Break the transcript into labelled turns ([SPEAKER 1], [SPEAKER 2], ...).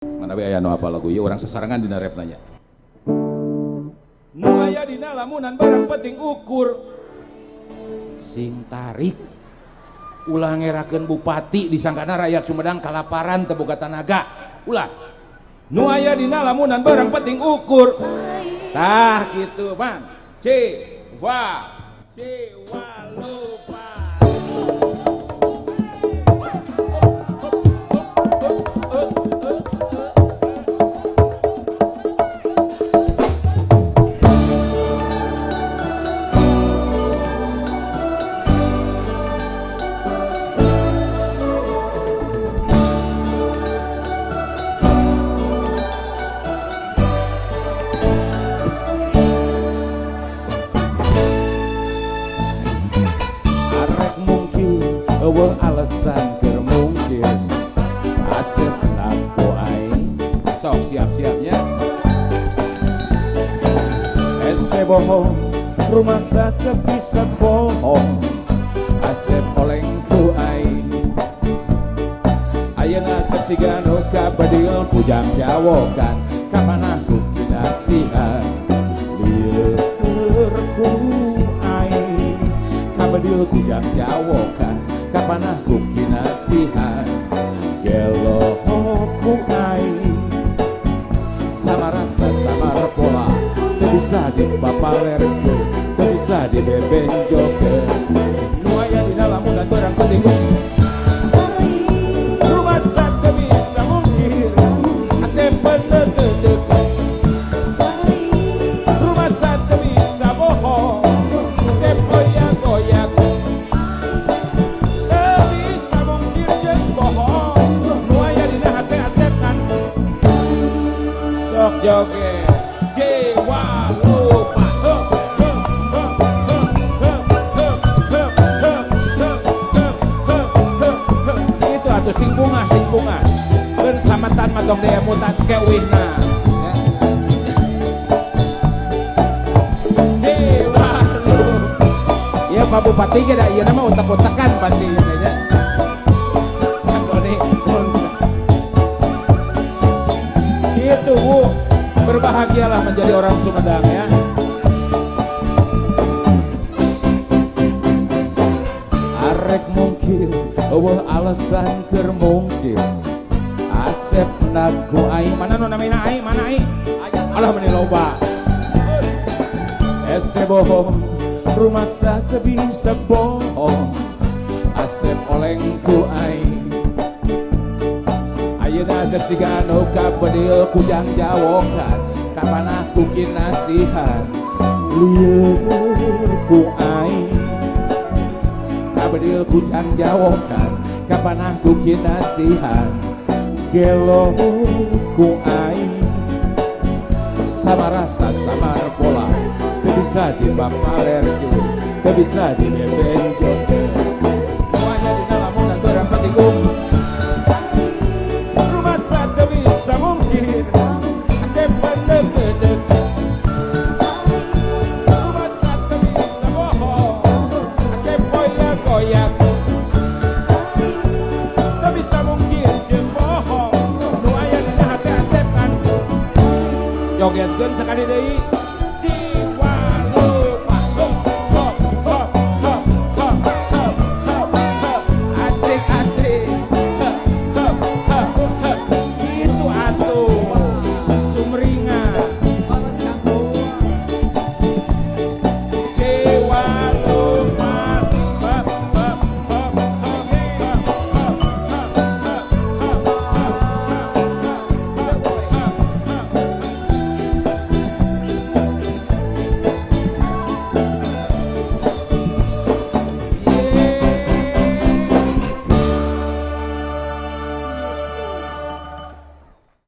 [SPEAKER 1] Mana be aya nu apa lagu ieu urang sasarangan dina rap nanya. Nu aya dina lamunan barang penting ukur sing tarik ulah ngerakeun bupati disangkana rakyat Sumedang kalaparan teu boga tanaga. Ulah. Nu aya dina lamunan barang penting ukur. Tah kitu, Bang. Ciwa lupa. Eueuh alasan keur mungkin asep aku aing sok siap-siapnya ese bohong rumah sakit bisa bohong asep olengku aing ayeuna asep sigano kabadil pujang jawokan kapan aku kinasihan lieur ku aing kabadil pujang jawokan kapan aku kinasihan gelo ku aing sama rasa sama pola teu bisa dipapalerkeun teu bisa dibebenjokeun nu aya dina lamunan barang penting rumah sakit bisa mungkin asep bener dekat rumah sakit bisa bohong asep goyang-goyang joget jiwa lupa itu atuh sing bunga dan samatan matong daya mutat kewihna jiwa lupa ya Pak Bupati kita iya nama utak-utakan pasti ya itu Bu, berbahagialah menjadi orang Sumedang ya. Arek mungkin, eueuh alasan keur mungkin. Asep naku aing, mana nu namina aing, mana aing? Alah meni loba. Ese bohong, rumah sakit bisa bohong. Asep olengku aing. Ayeuna asep sigano kabadil kujang jawokan kapan aku kinasihan lieur ku aing kabadil kujang jawokan kapan aku kinasihan gelo ku aing sama rasa sama pola teu bisa dipapalerkeun teu bisa dibebenjokeun semuanya dina lamunan barang penting jogetkeun sakali deui